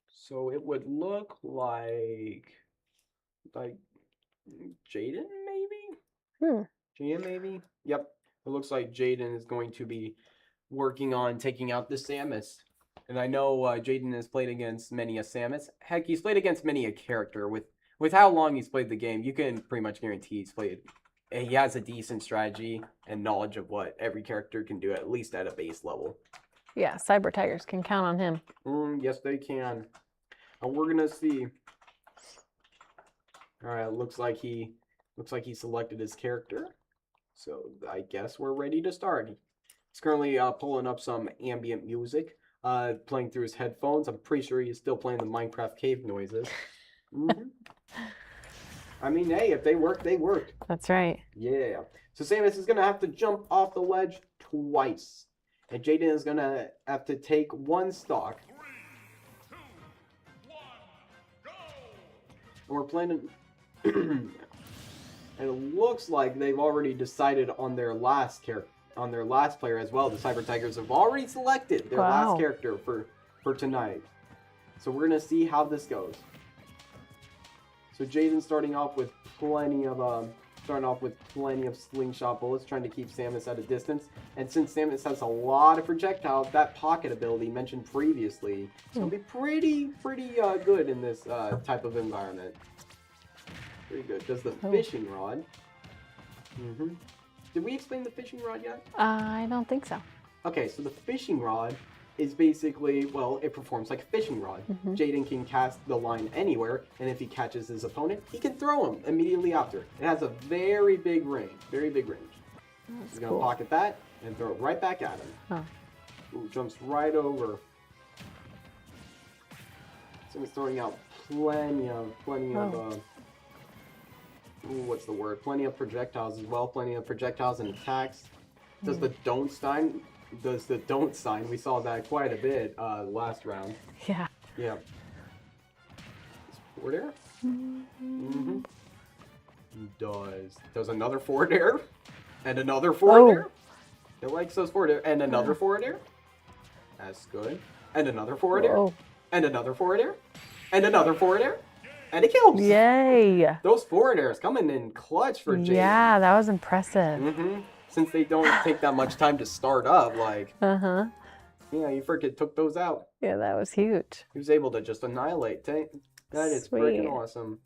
So it would look like Jaden maybe? Jaden maybe? Yep. It looks like Jaden is going to be working on taking out the Samus. And I know Jaden has played against many a Samus. Heck, he's played against many a character. With how long he's played the game, you can pretty much guarantee he has a decent strategy and knowledge of what every character can do, at least at a base level. Yeah, Cyber Tigers can count on him. Yes, they can. And we're gonna see. All right, looks like he selected his character. So I guess we're ready to start. He's currently pulling up some ambient music, playing through his headphones. I'm pretty sure he's still playing the Minecraft cave noises. I mean, hey, if they work, they work. That's right. Yeah. So Samus is gonna have to jump off the ledge twice, and Jaden is gonna have to take 1 stock. And we're planning. And it looks like they've already decided on their last player as well. The Cyber Tigers have already selected their last character for tonight. So we're gonna see how this goes. So Jaden's starting off with plenty of slingshot bullets, trying to keep Samus at a distance. And since Samus has a lot of projectiles, that pocket ability mentioned previously is gonna be pretty good in this type of environment. Pretty good. Does the fishing rod? Did we explain the fishing rod yet? I don't think so. Okay, so the fishing rod is basically, well, it performs like a fishing rod. Jaden can cast the line anywhere, and if he catches his opponent, he can throw him immediately after. It has a very big range. He's going to pocket that and throw it right back at him. Ooh, jumps right over. So he's throwing out plenty of ooh, what's the word? Plenty of projectiles as well. Plenty of projectiles and attacks. Does the don't sign? We saw that quite a bit last round. Yeah. Yeah. Is forward air? Mm-hmm. Does another forward air? And another forward air? It likes those forward air. And another forward air? That's good. And another forward air? And another forward air? And another forward air? And it kills! Yay! Those forward airs coming in clutch for Jaden. Yeah, that was impressive. Mm-hmm. Since they don't take that much time to start up, like... Uh-huh. Yeah, you freaking took those out. Yeah, that was huge. He was able to just annihilate. That is freaking awesome.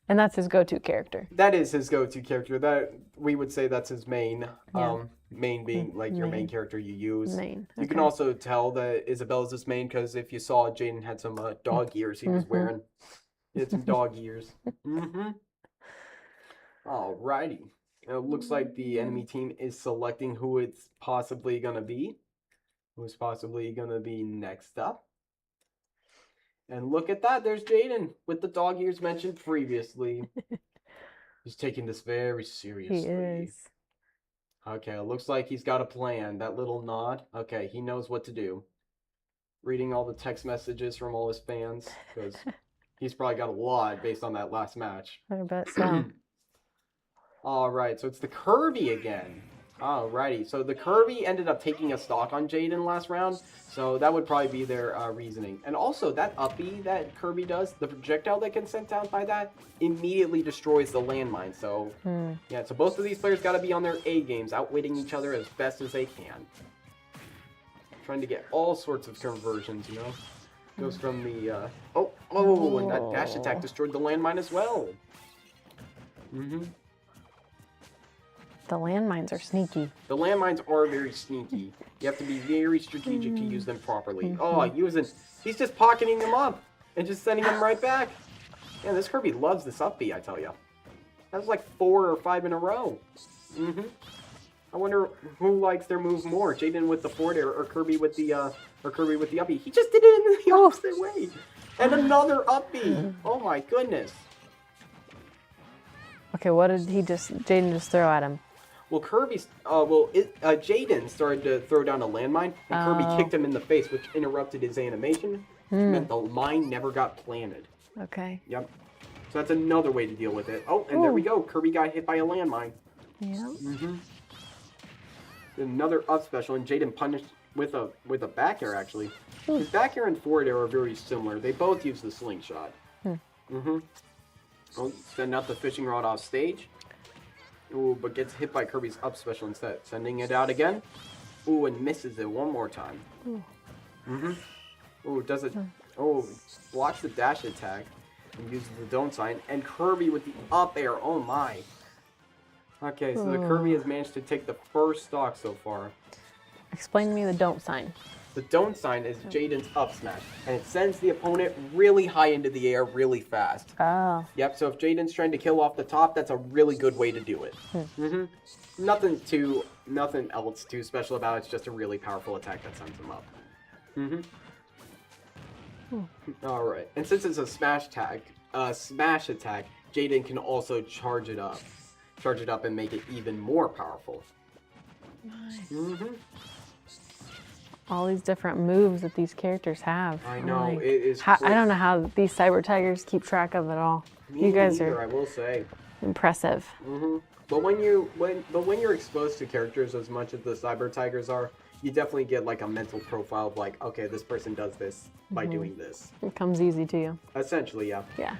And that's his go-to character. That is his go-to character. That we would say that's his main. Main being like your main character you use. Main. You can also tell that Isabella's his main because if you saw Jaden had some dog ears he was wearing. He had some dog ears. Alrighty. It looks like the enemy team is selecting who it's possibly gonna be. Who's possibly gonna be next up. And look at that, there's Jaden with the dog ears mentioned previously. He's taking this very seriously. He is. Okay, it looks like he's got a plan. That little nod. Okay, he knows what to do. Reading all the text messages from all his fans, because he's probably got a lot based on that last match. I bet so. Alright, so it's the Kirby again. Alrighty, so the Kirby ended up taking a stock on Jaden last round, so that would probably be their reasoning. And also, that uppie that Kirby does, the projectile that gets sent out by that, immediately destroys the landmine. So, yeah, so both of these players got to be on their A games, outwitting each other as best as they can. Trying to get all sorts of conversions, you know? Goes from the, and that dash attack destroyed the landmine as well. The landmines are sneaky. The landmines are very sneaky. You have to be very strategic to use them properly. He's just pocketing them up and just sending them right back. Yeah, this Kirby loves this up B, I tell you. That was like 4 or 5 in a row. I wonder who likes their move more, Jaden with the forward air or Kirby with the up B. He just did it in the opposite way. And another up B. Oh my goodness. Okay, what did Jaden just throw at him? Well, Jaden started to throw down a landmine, and Kirby kicked him in the face, which interrupted his animation. Meant the mine never got planted. Okay. Yep. So that's another way to deal with it. Oh, and there we go. Kirby got hit by a landmine. Yeah. Another up special, and Jaden punished with a back air, actually. His back air and forward air are very similar. They both use the slingshot. Oh, send out the fishing rod off stage. Ooh, but gets hit by Kirby's up special instead. Sending it out again. Ooh, and misses it one more time. Ooh, does it... Oh, blocks the dash attack. And uses the don't sign. And Kirby with the up air. Oh my. Okay, so the Kirby has managed to take the first stock so far. Explain to me the don't sign. The don't sign is Jaden's up smash, and it sends the opponent really high into the air really fast. Oh. Yep, so if Jaden's trying to kill off the top, that's a really good way to do it. Nothing else too special about it, it's just a really powerful attack that sends him up. Alright, and since it's a smash attack, Jaden can also charge it up and make it even more powerful. Nice. All these different moves that these characters have. I know, like, it is I don't know how these Cyber Tigers keep track of it all. You guys are I will say. Impressive. But when you're exposed to characters as much as the Cyber Tigers are, you definitely get like a mental profile of like, okay, this person does this by doing this. It comes easy to you. Essentially, yeah. Yeah.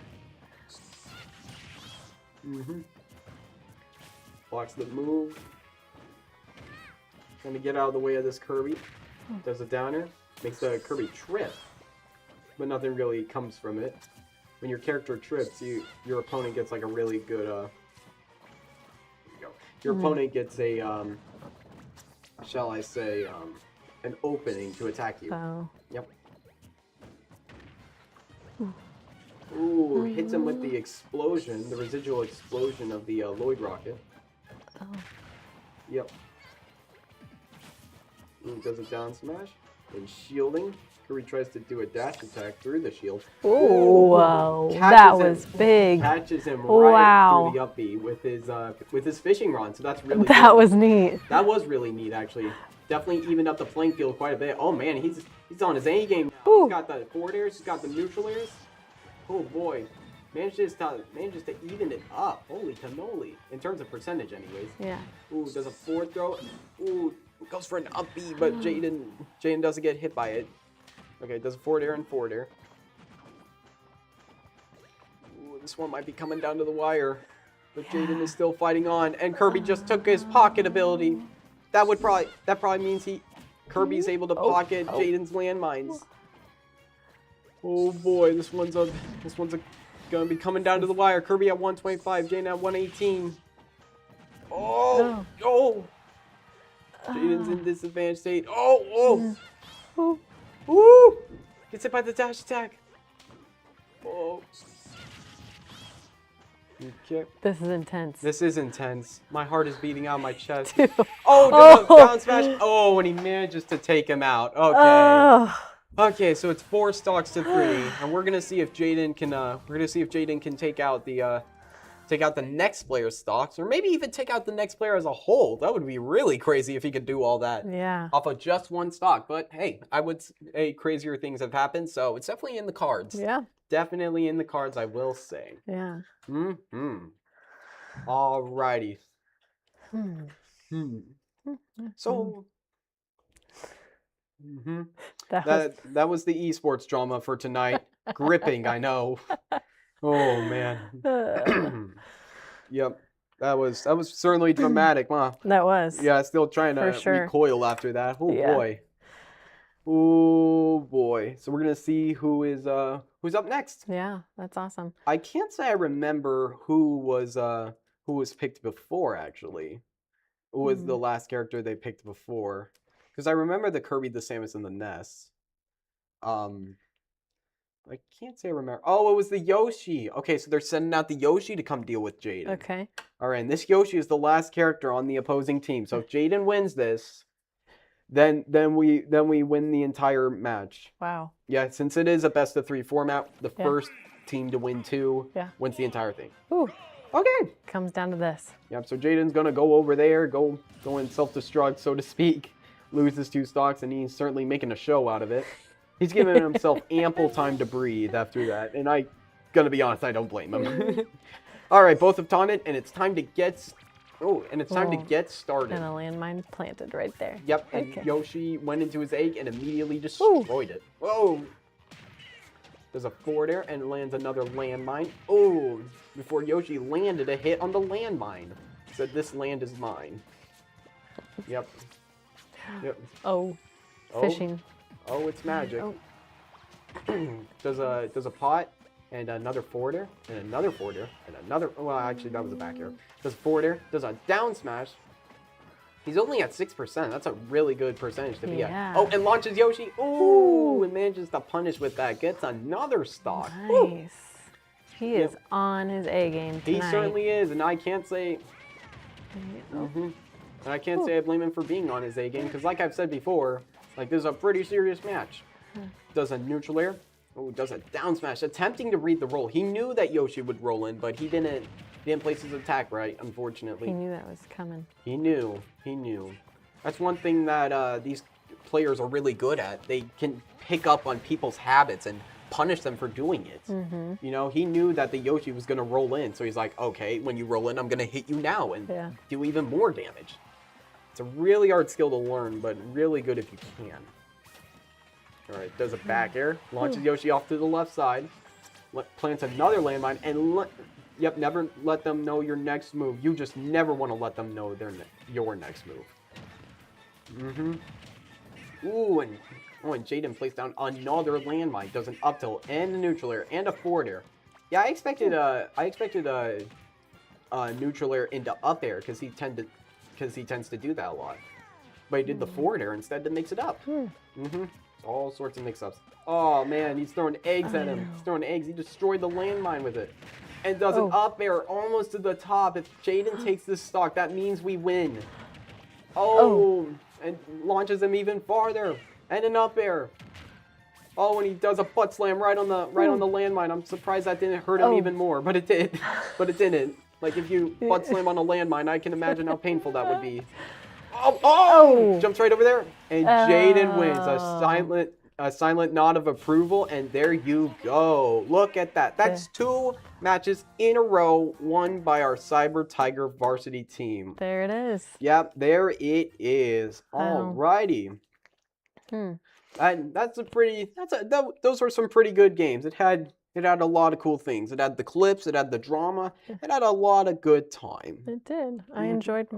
Blocks the move. Trying to get out of the way of this Kirby. Does a downer. Makes the Kirby trip. But nothing really comes from it. When your character trips, your opponent gets like a really good, there you go. Your opponent gets a, shall I say, an opening to attack you. Oh. Yep. Ooh, hits him with the explosion, the residual explosion of the Lloyd rocket. Oh. Yep. Ooh, does a down smash. And shielding. Kirby tries to do a dash attack through the shield. Ooh, whoa, Catches that him. was big. Catches him Wow. right through the up B with his fishing rod. So that's really That good. was neat. That was really neat, actually. Definitely evened up the playing field quite a bit. Oh man, he's on his A game now. Ooh. He's got the forward airs. He's got the neutral airs. Oh boy, manages to even it up. Holy cannoli! In terms of percentage, anyways. Yeah. Ooh, does a forward throw. Ooh, goes for an up B, but Jaden doesn't get hit by it. Okay, does a forward air and forward air. Ooh, this one might be coming down to the wire, but Jaden is still fighting on, and Kirby just took his pocket ability. That probably means Kirby's able to pocket Jaden's landmines. Oh boy, this one's gonna be coming down to the wire. Kirby at 125, Jaden at 118. Oh. Jaden's in disadvantaged state. Oh. Woo! Gets hit by the dash attack. Oh. Okay. This is intense. This is intense. My heart is beating out my chest. Dude. Oh, down smash. Oh, and he manages to take him out. Okay. Okay, so it's 4 stocks to 3, and we're gonna see if Jaden can take out the next player's stocks, or maybe even take out the next player as a whole. That would be really crazy if he could do all that. Yeah. Off of just 1 stock. But hey, I would say crazier things have happened, so it's definitely in the cards. Yeah. Definitely in the cards, I will say. Yeah. Alrighty. So. That was the esports drama for tonight. Gripping, I know. Oh man. Yep. That was certainly dramatic, huh? That was. Yeah, still trying to recoil after that. Oh boy. Oh boy. So we're gonna see who's up next. Yeah, that's awesome. I can't say I remember who was picked before actually. Who was the last character they picked before? Because I remember the Kirby, the Samus, and the Ness. I can't say I remember. Oh, it was the Yoshi. Okay, so they're sending out the Yoshi to come deal with Jaden. Okay. All right, and this Yoshi is the last character on the opposing team. So if Jaden wins this, then we win the entire match. Wow. Yeah, since it is a best of 3 format, the first team to win 2 wins the entire thing. Ooh. Okay. Comes down to this. Yep. So Jaden's gonna go over there, go in self-destruct, so to speak. Loses 2 stocks, and he's certainly making a show out of it. He's giving himself ample time to breathe after that, and I, gonna be honest, I don't blame him. All right, both have taunted, and it's time to get started. And a landmine planted right there. Yep, and Yoshi went into his egg and immediately destroyed it. Whoa! There's a forward air and lands another landmine. Oh! Before Yoshi landed a hit on the landmine. Said, "This land is mine." Yep. Oh. Fishing. Oh, it's magic. Oh. Does a pot and another forward air and another forward air and another. Well, actually, that was a back air. Does a forward air. Does a down smash. He's only at 6%. That's a really good percentage to be at. Oh, and launches Yoshi. Ooh, and manages to punish with that. Gets another stock. Nice. Woo. He is on his A game tonight. He certainly is, and I can't say. And I can't say I blame him for being on his A game, because like I've said before, like this is a pretty serious match. Does a neutral air. Oh, does a down smash, attempting to read the roll. He knew that Yoshi would roll in, but he didn't place his attack right, unfortunately. He knew that was coming. He knew. That's one thing that these players are really good at. They can pick up on people's habits and punish them for doing it. You know, he knew that the Yoshi was going to roll in, so he's like, okay, when you roll in, I'm going to hit you now and do even more damage. It's a really hard skill to learn, but really good if you can. All right, does a back air, launches Yoshi off to the left side, plants another landmine, and never let them know your next move. You just never want to let them know your next move. Ooh, and Jaden placed down another landmine. Does an up tilt and a neutral air and a forward air. Yeah, I expected a neutral air into up air because he tends to do that a lot. But he did the forward air instead to mix it up. All sorts of mix-ups. Oh man, he's throwing eggs at him. He's throwing eggs. He destroyed the landmine with it. And does an up air almost to the top. If Jaden takes this stock, that means we win. And launches him even farther. And an up air. Oh, and he does a butt slam right on the landmine. I'm surprised that didn't hurt him even more, but it did. But it didn't. Like if you butt slam on a landmine, I can imagine how painful that would be. Oh! Jumps right over there, and Jaden wins. A silent nod of approval, and there you go. Look at that. That's 2 matches in a row won by our Cyber Tiger varsity team. There it is. Yep, there it is. Alrighty. And those were some pretty good games. It had a lot of cool things. It had the clips, it had the drama, it had a lot of good time. It did. I enjoyed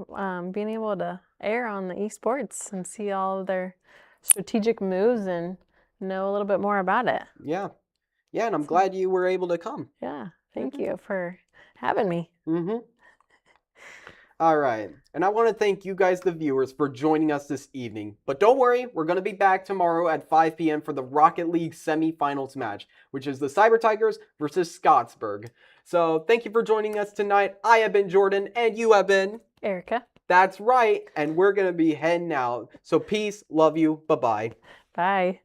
being able to air on the esports and see all of their strategic moves and know a little bit more about it. Yeah. Yeah, and I'm glad you were able to come. Yeah, thank you for having me. All right, and I want to thank you guys, the viewers, for joining us this evening. But don't worry, we're going to be back tomorrow at 5 p.m. for the Rocket League semifinals match, which is the Cyber Tigers versus Scottsburg. So thank you for joining us tonight. I have been Jordan, and you have been... Erica. That's right, and we're going to be heading out. So peace, love you, bye-bye. Bye.